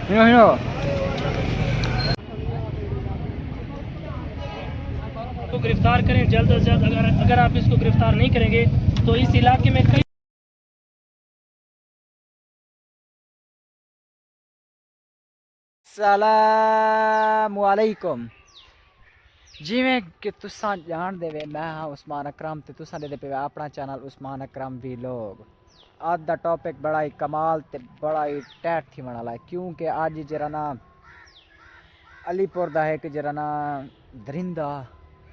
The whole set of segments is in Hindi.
को गिरफ्तार करें जल्द से जल्द। अगर आप इसको गिरफ्तार नहीं करेंगे तो इस इलाके में कई सलामुअलैकुम। जिमें कि तुसा जान देवे मैं हाँ उस्मान अकरम ते तुसा दे पे अपना चैनल उस्मान अकरम भी लोग। आज दा टॉपिक बड़ा ही कमाल ते बड़ा ही टैट थी वाला है क्योंकि आज जरा ना अलीपुर दा एक जरा ना दरिंदा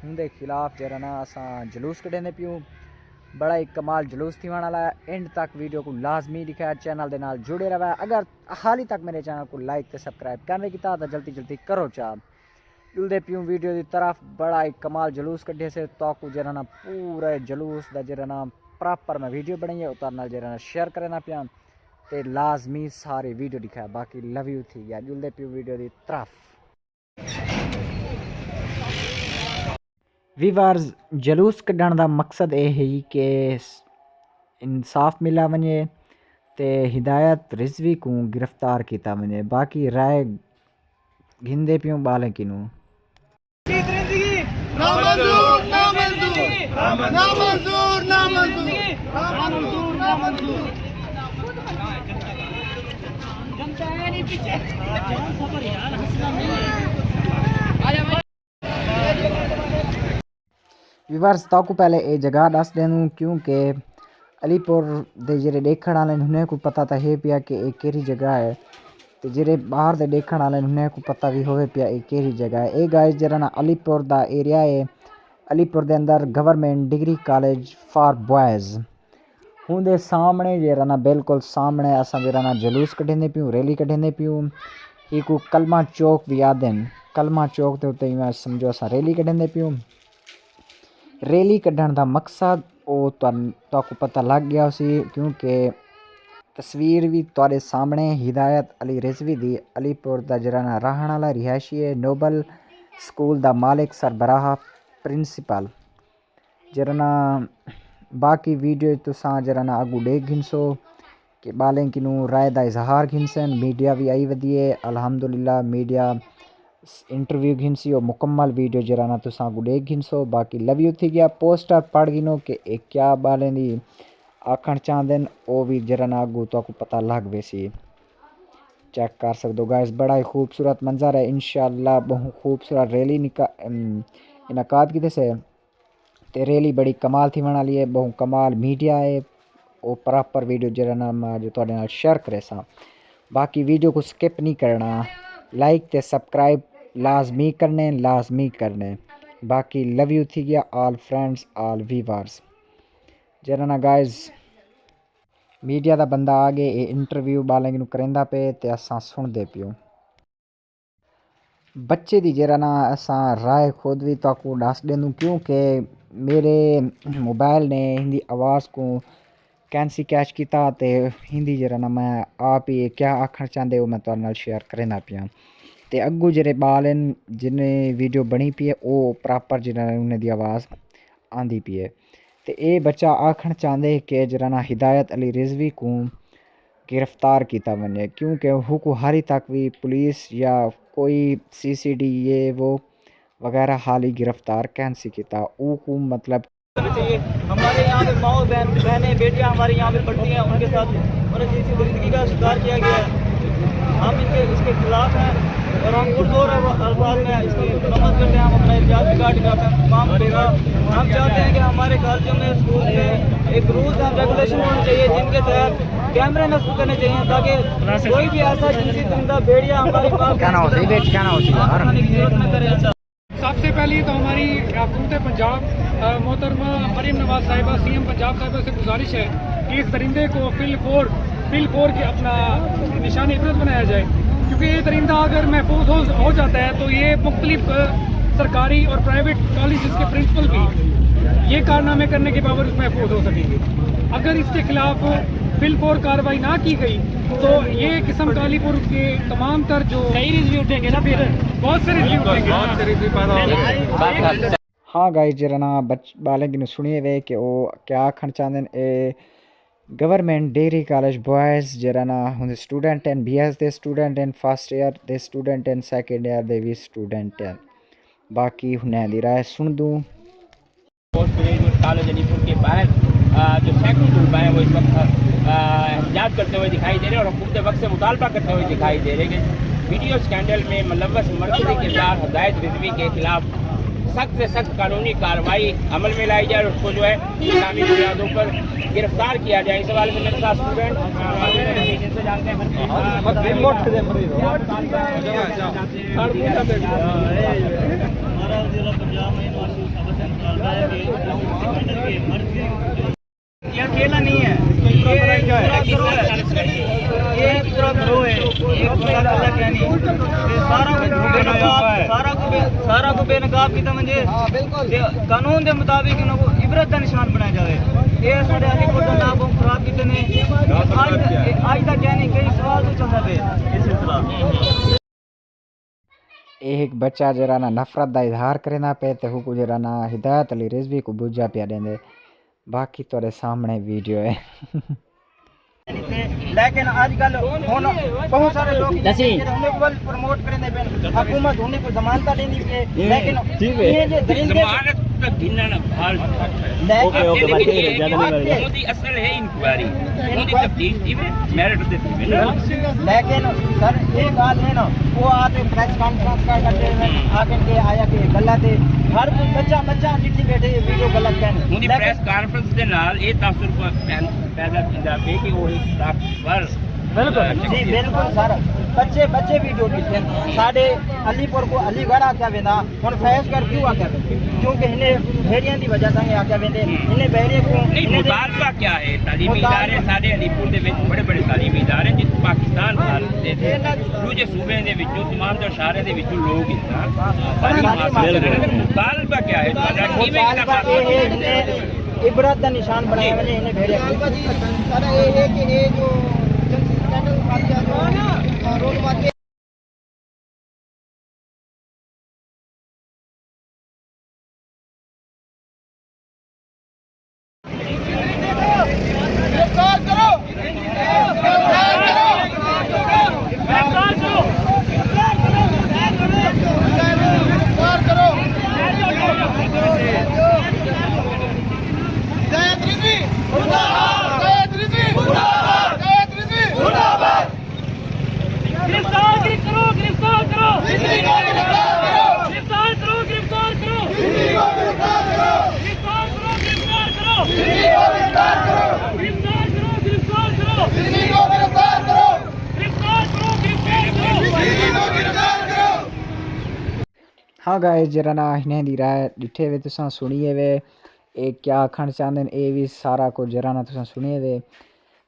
उनके खिलाफ जरा ना असा जलूस कढ़ने पियूँ। बड़ा ही कमाल जुलूस थी वाला है। एंड तक वीडियो को लाजमी दिखाया, चैनल के नाल जुड़े रहा। अगर हाल ही तक मेरे चैनल को लाइक ते सब्सक्राइब करने की था तो जल्दी जल्दी करो चाह जुलदे पियूँ वीडियो की तरफ। बड़ा ही कमाल जुलूस कढ़े से तो जरा ना पूरे जुलूस का जरा ना प्रॉपर मैं वीडियो बनाई उतर नाल जरा ना शेयर करना पिया ते लाजमी सारे वीडियो दिखाया। बाकी लव यू थी गया जुलदे पियूँ वीडियो की तरफ। वीवार्स जलूस कढ़ण का मकसद यह है कि इंसाफ मिला वने ते हिदायत रिजवी को गिरफ्तार किया वने। बाकी राय घिंदे पियूँ बाले किनू विवर्स ताकू पहले ये जगह दस देनू क्योंकि अलीपुर दे जेरे देखण वाले उन्हें को पता तो है पिया कि एक केरी जगह है तो जेरे बाहर दे देखण वाले उन्हें को पता भी होवे पिया एक केरी जगह है। ये गाइस जरा ना अलीपुर दा एरिया है। अलीपुर दे अंदर government degree college for boys होंदे सामने जरा ना बिल्कुल सामने असा जरा ना जलूस कढ़ने पियूँ, रैली कढ़ने पियूँ। ही को कलमा चौक भी आदन कलमा चौक के उत्ते मैं समझो असा रैली कढ़ने पियूँ। रैली कढ़ण का मकसद वो तो पता लग गया उसी क्योंकि तस्वीर भी तुहाडे सामने हिदायत अली रिजवी दी अलीपुर दा जरा ना रहण वाला रिहायशी है। नोबल स्कूल दा मालिक सरबराह प्रिंसिपल जरा ना बाकी वीडियो तुसा जरा ना अगू देख घिनसो कि बालें किनू राय दा इजहार घिनसन। मीडिया भी आई वधी है अल्हम्दुलिल्लाह। मीडिया इंटरव्यू घिनसी और मुकम्मल वीडियो जरा ना तुसा अगू देख घिनसो। बाकी लव यू थी गया पोस्टर पढ़ गिनो कि एक क्या बालें दी आखण चाहते वो भी जरा ना अगू तो पता लग वैसी चेक कर सकते हो गाइस। बड़ा ही खूबसूरत मंजर है। इंशाल्लाह बहुत खूबसूरत रैली इनकाद की से ते रैली बड़ी कमाल थी बना ली है। बहुत कमाल मीडिया है वो प्रॉपर वीडियो जरा ना मैं जो तुहाडे नाल शेयर करे सा। बाकी वीडियो को स्किप नहीं करना, लाइक ते सब्सक्राइब लाजमी करने। बाकी लव यू थी गया ऑल फ्रेंड्स ऑल व्यूअर्स। जरा ना गाइस मीडिया का बंदा आ गए ये इंटरव्यू बालें नू करेंदा पे ते असां सुनदे पियो। बच्चे दी जरा ना असां राय खुद भी तो दस देनू क्योंकि मेरे मोबाइल ने हिंदी आवाज़ को कैंसी कैच किया ते हिंदी जरा ना मैं आप ही क्या आखण चाहते हो मैं तुहाडे नाल शेयर करना पिया ते अगू जेरे बाल जिन्हें वीडियो बनी पी है वो प्रॉपर जरा उन्हें दी आवाज़ आंदी पी है। तो ये बच्चा आखण चाहते कि जरा ना हिदायत अली रिजवी को गिरफ्तार किया वने क्योंकि हुकू हारी तक भी पुलिस या कोई CCD ये वो वगैरह हाल ही गिरफ्तार कैंसी किया को मतलब चाहिए। हमारे यहाँ पे माओ बहनें बेटियाँ हमारे यहाँ पे पढ़ती हैं उनके साथ उन्हें जिनसी दरिंदगी का शिकार किया गया है। हम इसके खिलाफ हैं और हम पुरजोर अल्फाज में इसकी मदद करते हैं। हम अपना एहतियात बिगाड़ का काम करेगा। हम चाहते हैं कि हमारे कॉलेजों में स्कूल में एक रूल्स एंड रेगुलेशन होने चाहिए जिनके तहत कैमरे नस्ब करने चाहिए ताकि कोई भी ऐसा जिनसी दरिंदा भेड़िया हमारे पास आने की जरूरत न करे। सबसे पहले तो हमारी हुकूमत पंजाब मोहतरमा मरीम नवाज साहिबा CM पंजाब साहिबा से गुजारिश है कि इस दरिंदे को फिल फोर की अपना निशान इबरत बनाया जाए क्योंकि ये दरिंदा अगर महफूज हो जाता है तो ये मुख्तलिफ सरकारी और प्राइवेट कॉलेज के प्रिंसिपल भी ये कारनामे करने के बावजूद महफूज हो सकेंगे। अगर इसके खिलाफ फिल फोर कार्रवाई ना की गई तो ये किस्म का अलीपुर के तमाम तर जो कई रिव्यू उठेंगे ना फिर बहुत से रिव्यू उठेंगे। हाँ गाइस जरा ना बालें की सुनिए वे कि वो क्या आखण चाहते ए गवर्नमेंट डिग्री कॉलेज बॉयज़ जराना हुंदे स्टूडेंट हैं BS दे स्टूडेंट हैं फर्स्ट ईयर दे स्टूडेंट हैं सेकंड ईयर दे भी स्टूडेंट हैं बाकी हुने दी राय सुन दूँ पोस्ट ग्रेजुएट कॉलेज अलीपुर के बाहर जो सैकड़ों तलबा हैं वो इस वक्त एहतजाज करते हुए दिखाई दे रहे हैं और हुकूमत वक्त से मुतालबा करते हुए दिखाई दे रहे हैं कि वीडियो स्कैंडल में मुलव्वस मरकज़ी किरदार हिदायत रिजवी के खिलाफ सख्त से सख्त कानूनी कार्रवाई अमल में लाई जाए और उसको जो है इस्लामी बुनियादों पर गिरफ्तार किया जाए। इस हवाले से मेरे साथ स्टूडेंट से जानते हैं ये अकेला नहीं है, ये पूरा ग्रोह है, ये अलग है नहीं, सारा को बेनकाब की तमंजे कानून के मुताबिक इनको इबरत का निशान बनाया जाए। ये साढ़े अलीपुर का नाम खराब कितने ने आज तक क्या नहीं कई सवाल तो चल रहे इस सिलसिला एक बच्चा जराना नफरत का इजहार करना पे तो हुकू जराना हिदायत अली रिजवी को बुझा पिया देंदे बाकी तोरे सामने वीडियो है लेकिन आजकल बहुत सारे लोग प्रमोट करने पे हुकूमत होने को जमानत देनी पे लेकिन ये जो दरिंदे असल है इंक्वायरी लेकिन सर ये बात है ना वो आते प्रेस कॉन्फ्रेंस करते हैं आके के आया के गलत है हर बच्चा जितनी बैठे वीडियो गलत कहने प्रेस कॉन्फ्रेंस के नाल ये तासुर पैदा किया कि वो ताकतवर जी बिल्कुल सर बच्चे वीडियो दिखते हैं साढ़े अलीपुर को अलीगढ़ आख्या वेंदा हुन फैज कर क्यों आख्या क्योंकि इन्हें भेड़ियां की वजह से आख्या वेंदे इन्हें भेड़िए को मुतालबा क्या है तालीमी इदारे साढ़े अलीपुर दे विच बड़े तालीमी इदारे जिस पाकिस्तान भारत दे दूजे सूबे दे विचों तमाम जो शहरे दे विचों लोग मुतालबा क्या है इबरत का निशान बनाया मैंने इन्हें भेड़िया सर ये है कि ये जो हाँ गाइस जराना हिने दी राय डिठे वे तुसां सुनिए वे ए क्या आखण चाहंदे ए भी सारा कुछ जराना तुसां सुनिए वे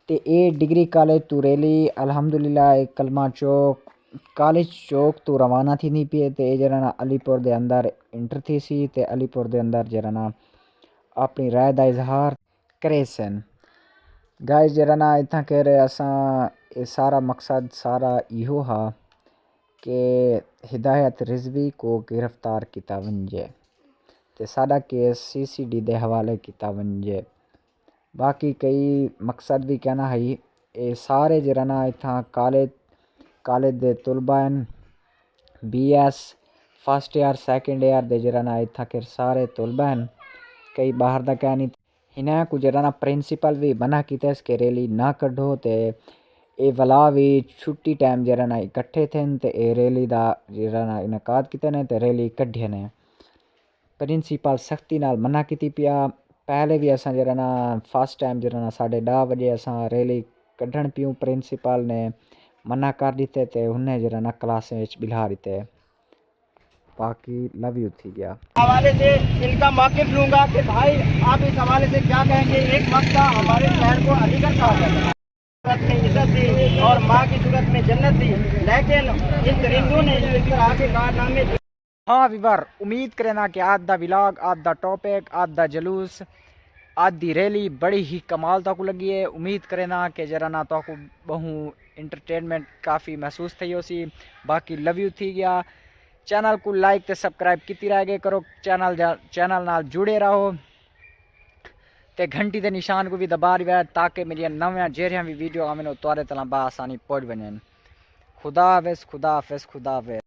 ते ए डिग्री कॉलेज तू रैली अल्हम्दुलिल्लाह एक कलमा चौक कॉलेज चौक तू रवाना थी नहीं पिए ते जराना अलीपुर दे अंदर इंटर थी सी ते अलीपुर दे अंदर जराना अपनी राय दा इजहार करे सन गाइस जराना इतना कह रहे असां ए सारा मकसद सारा इहो हा कि हिदायत रिजवी को गिरफ्तार किया वंजे ते साडा केस CCD दे हवाले किया वंजे बाकी कई मकसद भी कहना है ये सारे जराना इतना कॉलेज दे तलबा BS first year second year दे जराना इतना के सारे तलबा कई बाहर दा कहनी हिना को जराना प्रिंसिपल भी मना किया इसके रैली ना कढ़ो ते ए वला भी छुट्टी टाइम जराना इकट्ठे थे ते ए रैली दा जराना इनकाद किते ने ते रैली कढ़िया ने प्रिंसिपल सख्ती नाल मना की पिया पहले भी असां जराना फर्स्ट टाइम जराना 10:30 बजे असां रैली कढ़ण पियूं प्रिंसिपल ने मना कर दिते ते उन्हें जराना क्लास में बिठा दिते बाकी लव यू थी गया हवाले से इनका मौक़िफ़ लूँगा कि भाई आप इस हवाले से क्या कहेंगे। एक वक्त था हमारे शहर को अलीगढ़ कहा जाता में इज्जत दी और माँ की सूरत में जन्नत दी लेकिन इन दरिंदों ने इस तरह के कारनामे हाँ विवर उम्मीद करना कि आज दा विलाग आज दा टॉपिक आज दा जलूस आज दी रैली बड़ी ही कमाल तक लगी है। उम्मीद करना कि जराना तो बहु इंटरटेनमेंट काफ़ी महसूस थी सी बाकी लव यू थी गया चैनल को लाइक ते सब्सक्राइब की रह गए करो चैनल नाल जुड़े रहो ते घंटी के निशान को भी दबा रही है ताकि मेरी नव्या जेरिया भी वीडियो आवे तुआरे तला बा आसानी पहुंच वञनि। खुदा हाफ़िज़, खुदा हाफ़िज़, खुदा हाफ़िज़।